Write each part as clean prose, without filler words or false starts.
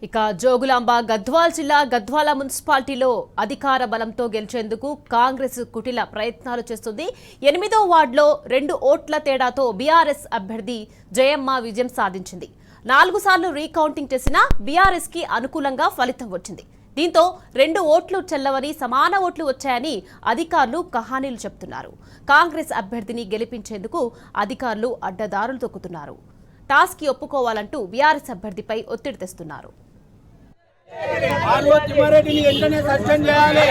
ఇక జోగులాంబ గద్వాల్ జిల్లా గద్వాల మున్సిపాలిటీలో అధికార బలంతో గెలిచేందుకు కాంగ్రెస్ కుటిల ప్రయత్నాలు చేస్తుంది. 8వ వార్డులో 2 ఓట్ల తేడాతో బీఆర్ఎస్ అభ్యర్థి జయమ్మ విజయం సాధించింది. 4 సార్లు రీకౌంటింగ్ చేసినా బీఆర్ఎస్ కి అనుకూలంగా ఫలితం వచ్చింది. దీంతో 2 ఓట్లు చెల్లవని సమాన ఓట్లు వచ్చాయని అధికారులు కహానీలు చెబుతున్నారు. కాంగ్రెస్ అభ్యర్థిని గెలిపించేందుకు అధికారులు అడ్డదారులు తొక్కుతున్నారు. టాస్క్ కి ఒప్పుకోవాలంటూ బీఆర్ఎస్ అభ్యర్థిపై ఒత్తిడి తెస్తున్నారు. తిమ్మారెడ్డిని వెంటనే సస్పెండ్ చేయాలి.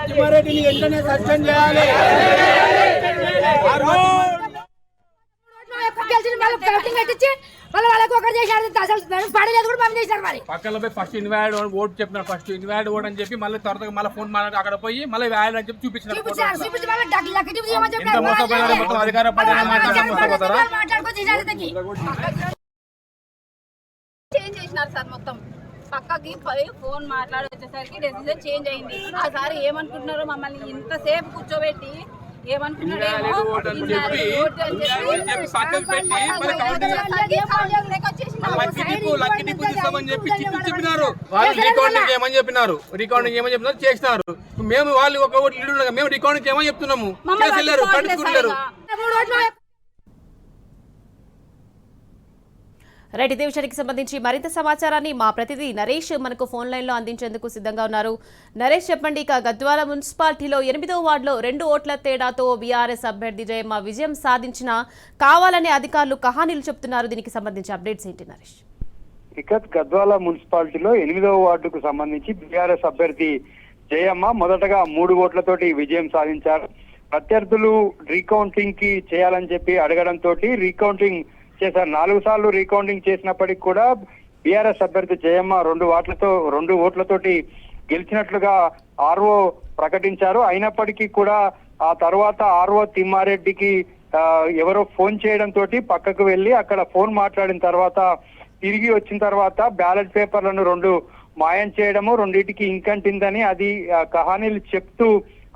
తిమ్మారెడ్డిని వెంటనే సస్పెండ్ చేయాలి. పక్కన పోయి ఫస్ట్ ఇన్వాల్డ్ ఓటు చెప్తున్నారు. ఫస్ట్ ఇన్వాల్డ్ ఓట్ అని చెప్పి మళ్ళీ తర్వాత మళ్ళీ ఫోన్ మాట్లాడి అక్కడ పోయి మళ్ళీ వ్యాల్డ్ అని చెప్పి చూపించారు. అధికార చేంజ్ చేసినారు సార్. మొత్తం పక్కకి పోయి ఫోన్ మాట్లాడి వచ్చేసరికి డెసిజన్ చేంజ్ అయింది. ఆ సార్ ఏమనుకుంటున్నారు, మమ్మల్ని ఇంతసేపు కూర్చోబెట్టి చెప్పినారు రికార్డింగ్ ఏమని చెప్పినారు చేసినారు. మేము వాళ్ళు ఒక ఓటు లీడ్ ఉండగా మేము రికార్డింగ్ ఏమని చెప్తున్నాము చేసేళ్ళారు పట్టించుకుంటారు. రైట్, ఇదే విషయానికి సంబంధించి మరింత సమాచారాన్ని మా ప్రతినిధి నరేష్ మనకు ఫోన్ లైన్ లో అందించేందుకు సిద్ధంగా ఉన్నారు. నరేష్, చెప్పండి. ఇక గద్వాల మున్సిపాలిటీలో 8వ వార్డులో 2 ఓట్ల తేడాతో బీఆర్ఎస్ అభ్యర్థి జయమ్మ విజయం సాధించిన కావాలని అధికారులు కహానీలు చెప్తున్నారు. దీనికి సంబంధించి అప్డేట్స్ ఏంటి నరేష్? ఇక గద్వాల మున్సిపాలిటీలో 8వ వార్డుకు సంబంధించి బీఆర్ఎస్ అభ్యర్థి జయమ్మ మొదటగా 3 ఓట్లతోటి విజయం సాధించారు. ప్రత్యర్థులు రీకౌంటింగ్ కి చేయాలని చెప్పి అడగడంతో రీకౌంటింగ్ చేశారు. 4 సార్లు రీకౌంటింగ్ చేసినప్పటికీ కూడా బీఆర్ఎస్ అభ్యర్థి జయమ్మ 2 ఓట్లతోటి గెలిచినట్లుగా ఆర్ఓ ప్రకటించారు. అయినప్పటికీ కూడా ఆ తర్వాత ఆర్ఓ తిమ్మారెడ్డికి ఎవరో ఫోన్ చేయడంతో పక్కకు వెళ్లి అక్కడ ఫోన్ మాట్లాడిన తర్వాత తిరిగి వచ్చిన తర్వాత బ్యాలెట్ పేపర్లను 2 మాయం చేయడము, 2టికి ఇంకంటిందని అది కహానీలు చెప్తూ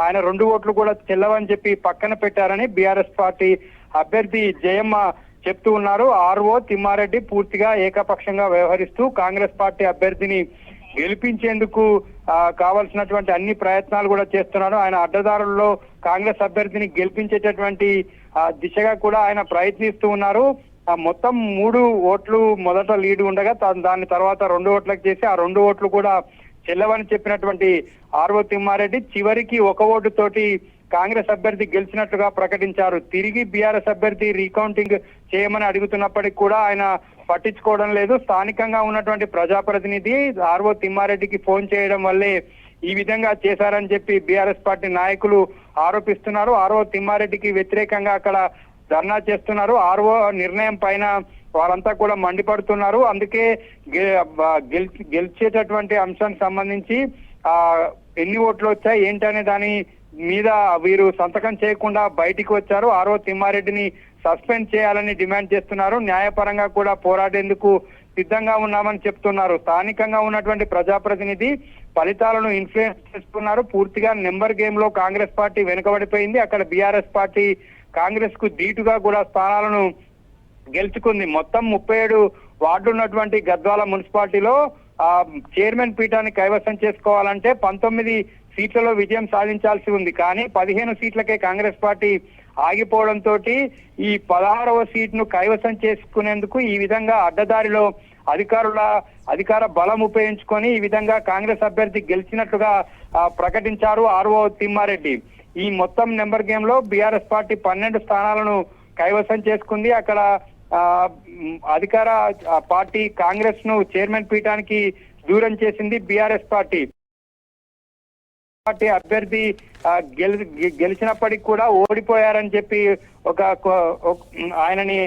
ఆయన 2 ఓట్లు కూడా చెల్లవని చెప్పి పక్కన పెట్టారని బీఆర్ఎస్ పార్టీ అభ్యర్థి జయమ్మ చెప్తూ ఉన్నారు. ఆర్ఓ తిమ్మారెడ్డి పూర్తిగా ఏకపక్షంగా వ్యవహరిస్తూ కాంగ్రెస్ పార్టీ అభ్యర్థిని గెలిపించేందుకు కావాల్సినటువంటి అన్ని ప్రయత్నాలు కూడా చేస్తున్నారు. ఆయన అడ్డదారుల్లో కాంగ్రెస్ అభ్యర్థిని గెలిపించేటటువంటి దిశగా కూడా ఆయన ప్రయత్నిస్తూ ఉన్నారు. మొత్తం 3 ఓట్లు మొదట లీడ్ ఉండగా దాని తర్వాత 2 ఓట్లకు చేసి ఆ 2 ఓట్లు కూడా చెల్లవని చెప్పినటువంటి ఆర్ఓ తిమ్మారెడ్డి చివరికి 1 ఓటు తోటి కాంగ్రెస్ అభ్యర్థి గెలిచినట్లుగా ప్రకటించారు. తిరిగి బీఆర్ఎస్ అభ్యర్థి రీకౌంటింగ్ చేయమని అడుగుతున్నప్పటికీ కూడా ఆయన పట్టించుకోవడం లేదు. స్థానికంగా ఉన్నటువంటి ప్రజాప్రతినిధి ఆర్ఓ తిమ్మారెడ్డికి ఫోన్ చేయడం వల్లే ఈ విధంగా చేశారని చెప్పి బీఆర్ఎస్ పార్టీ నాయకులు ఆరోపిస్తున్నారు. ఆర్ఓ తిమ్మారెడ్డికి వ్యతిరేకంగా అక్కడ ధర్నా చేస్తున్నారు. ఆర్ఓ నిర్ణయం పైన వారంతా కూడా మండిపడుతున్నారు. అందుకే గెలిచేటటువంటి అంశానికి సంబంధించి ఎన్ని ఓట్లు వచ్చాయి ఏంటనే దాని మీద వీరు సంతకం చేయకుండా బయటికి వచ్చారు. ఆర్ఓ తిమ్మారెడ్డిని సస్పెండ్ చేయాలని డిమాండ్ చేస్తున్నారు. న్యాయపరంగా కూడా పోరాడేందుకు సిద్ధంగా ఉన్నామని చెప్తున్నారు. స్థానికంగా ఉన్నటువంటి ప్రజాప్రతినిధి ఫలితాలను ఇన్ఫ్లుయెన్స్ చేస్తున్నారు. పూర్తిగా నెంబర్ గేమ్ లో కాంగ్రెస్ పార్టీ వెనుకబడిపోయింది. అక్కడ బీఆర్ఎస్ పార్టీ కాంగ్రెస్ కు ధీటుగా కూడా స్థానాలను గెలుచుకుంది. మొత్తం 37 వార్డులు ఉన్నటువంటి గద్వాల మున్సిపాలిటీలో చైర్మన్ పీఠాన్ని కైవసం చేసుకోవాలంటే 19 సీట్లలో విజయం సాధించాల్సి ఉంది. కానీ 15 సీట్లకే కాంగ్రెస్ పార్టీ ఆగిపోవడంతో ఈ 16వ సీట్ను కైవసం చేసుకునేందుకు ఈ విధంగా అడ్డదారిలో అధికార బలం ఉపయోగించుకొని ఈ విధంగా కాంగ్రెస్ అభ్యర్థి గెలిచినట్లుగా ప్రకటించారు ఆర్ఓ తిమ్మారెడ్డి. ఈ మొత్తం నెంబర్ గేమ్ లో బీఆర్ఎస్ పార్టీ 12 స్థానాలను కైవసం చేసుకుంది. అక్కడ అధికార పార్టీ కాంగ్రెస్ ను చైర్మన్ పీఠానికి దూరం చేసింది బీఆర్ఎస్ పార్టీ. అభ్యర్థి గెలిచినప్పటికీ కూడా ఓడిపోయారని చెప్పి ఆయనని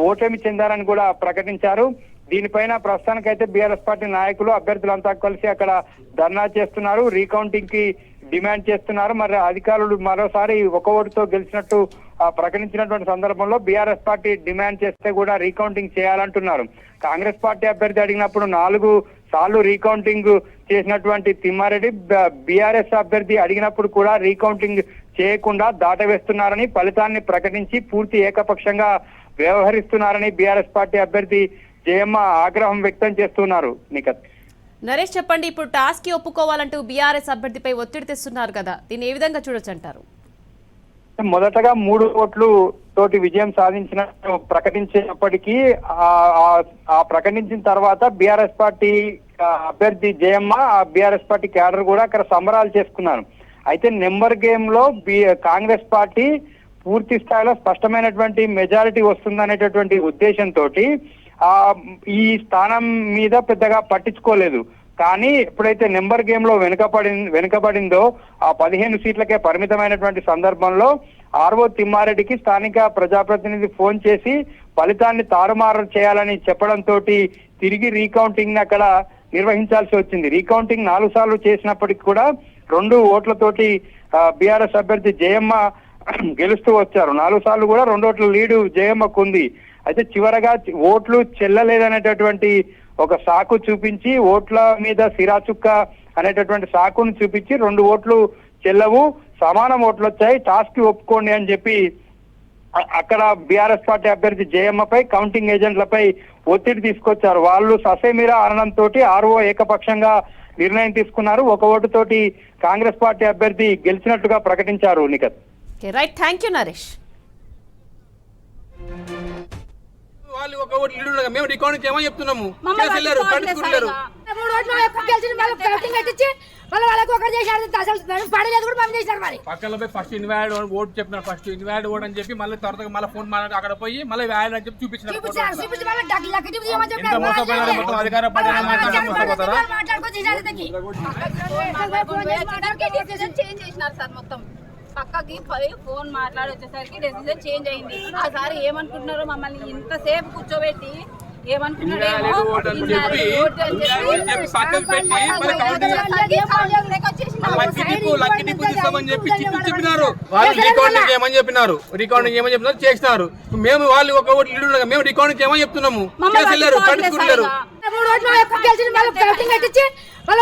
ఓటమి చెందారని కూడా ప్రకటించారు. దీనిపైన ప్రస్తుతానికైతే బీఆర్ఎస్ పార్టీ నాయకులు అభ్యర్థులంతా కలిసి అక్కడ ధర్నా చేస్తున్నారు. రీకౌంటింగ్ కి డిమాండ్ చేస్తున్నారు. మరి అధికారులు మరోసారి 1 ఓటుతో గెలిచినట్టు ప్రకటించినటువంటి సందర్భంలో బీఆర్ఎస్ పార్టీ డిమాండ్ చేస్తే కూడా రీకౌంటింగ్ చేయాలంటున్నారు. కాంగ్రెస్ పార్టీ అభ్యర్థి అడిగినప్పుడు 4 సార్లు రీకౌంటింగ్ చేసినటువంటి తిమ్మారెడ్డి బీఆర్ఎస్ అభ్యర్థి అడిగినప్పుడు కూడా రీకౌంటింగ్ చేయకుండా దాటవేస్తున్నారని, ఫలితాన్ని ప్రకటించి పూర్తి ఏకపక్షంగా వ్యవహరిస్తున్నారని బీఆర్ఎస్ పార్టీ అభ్యర్థి జయమ్మ ఆగ్రహం వ్యక్తం చేస్తున్నారు. నిఖత్, నరేష్ చెప్పండి, ఇప్పుడు టాస్క్ కి ఒప్పుకోవాలంటూ బీఆర్ఎస్ అభ్యర్థిపై ఒత్తిడి తెస్తున్నారు కదా, దీన్ని ఏ విధంగా చూడొచ్చు అంటారు? మొదటగా 3 ఓట్లు తోటి విజయం సాధించినట్టు ప్రకటించినప్పటికీ ఆ ప్రకటించిన తర్వాత బీఆర్ఎస్ పార్టీ అభ్యర్థి జయమ్మ, ఆ బీఆర్ఎస్ పార్టీ క్యాడర్ కూడా అక్కడ సంబరాలు చేసుకున్నారు. అయితే నెంబర్ గేమ్ లో కాంగ్రెస్ పార్టీ పూర్తి స్థాయిలో స్పష్టమైనటువంటి మెజారిటీ వస్తుందనేటటువంటి ఉద్దేశంతో ఈ స్థానం మీద పెద్దగా పట్టించుకోలేదు. కానీ ఎప్పుడైతే నెంబర్ గేమ్ లో వెనుకబడిందో ఆ 15 సీట్లకే పరిమితమైనటువంటి సందర్భంలో ఆర్వో తిమ్మారెడ్డికి స్థానిక ప్రజాప్రతినిధి ఫోన్ చేసి ఫలితాన్ని తారుమారు చేయాలని చెప్పడంతో తిరిగి రీకౌంటింగ్ ని అక్కడ నిర్వహించాల్సి వచ్చింది. రీకౌంటింగ్ 4 సార్లు చేసినప్పటికీ కూడా 2 ఓట్లతోటి బీఆర్ఎస్ అభ్యర్థి జయమ్మ గెలుస్తూ వచ్చారు. 4 సార్లు కూడా 2 ఓట్ల లీడు జయమ్మకు ఉంది. అయితే చివరగా ఓట్లు చెల్లలేదనేటటువంటి ఒక సాకు చూపించి, ఓట్ల మీద సిరాచుక్క అనేటటువంటి సాకును చూపించి 2 ఓట్లు చెల్లవు, సమానం ఓట్లు వచ్చాయి, టాస్క్ కి ఒప్పుకోండి అని చెప్పి అక్కడ బీఆర్ఎస్ పార్టీ అభ్యర్థి జయమ్మపై కౌంటింగ్ ఏజెంట్లపై ఒత్తిడి తీసుకొచ్చారు. వాళ్ళు ససేమిరా అనడంతో ఆర్ఓ ఏకపక్షంగా నిర్ణయం తీసుకున్నారు. 1 ఓటుతోటి కాంగ్రెస్ పార్టీ అభ్యర్థి గెలిచినట్టుగా ప్రకటించారు. Nikhat, right, thank you Naresh. వాళ్ళు 1 ఓటు లీడ్ ఉండగా మేము రికార్డింగ్ ఏమని చెప్తున్నాము, చేసలేరు, పట్టించుకోలేరు. పక్కన పోయి ఫస్ట్ ఇన్వాలిడ్ ఓటు చెప్పినారు, ఫస్ట్ ఇన్వాలిడ్ ఓట్ అని చెప్పి మళ్ళీ తర్వాత మళ్ళీ ఫోన్ మాట్లాడి అక్కడ పోయి మళ్ళీ వ్యాలిడ్ అని చెప్పి చూపించినారు. ఎంత మోసపోయినారో మొత్తం అధికార పార్టీ మోసపోతారా? చేంజ్ చేసినారు సార్ మొత్తం. పక్కకి ఫోన్ మాట్లాడి వచ్చేసరికి డెసిజన్ చేంజ్ అయింది. ఆ సార్ ఏమనుకుంటున్నారు, మమ్మల్ని ఇంతసేపు కూర్చోబెట్టి చెప్పినారు, రికార్డింగ్ ఏమని చెప్పినారు చేసినారు. మేము వాళ్ళు 1 ఓటు లీడ్ ఉండగా మేము రికార్డింగ్ ఏమని చెప్తున్నాము, చేసలేరు, పట్టించుకోలేరు.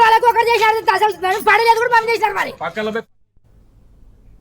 వాళ్ళకి ఒకటి చేశారు, పడలేదు కూడా పంపించేశారు. మరి పక్కన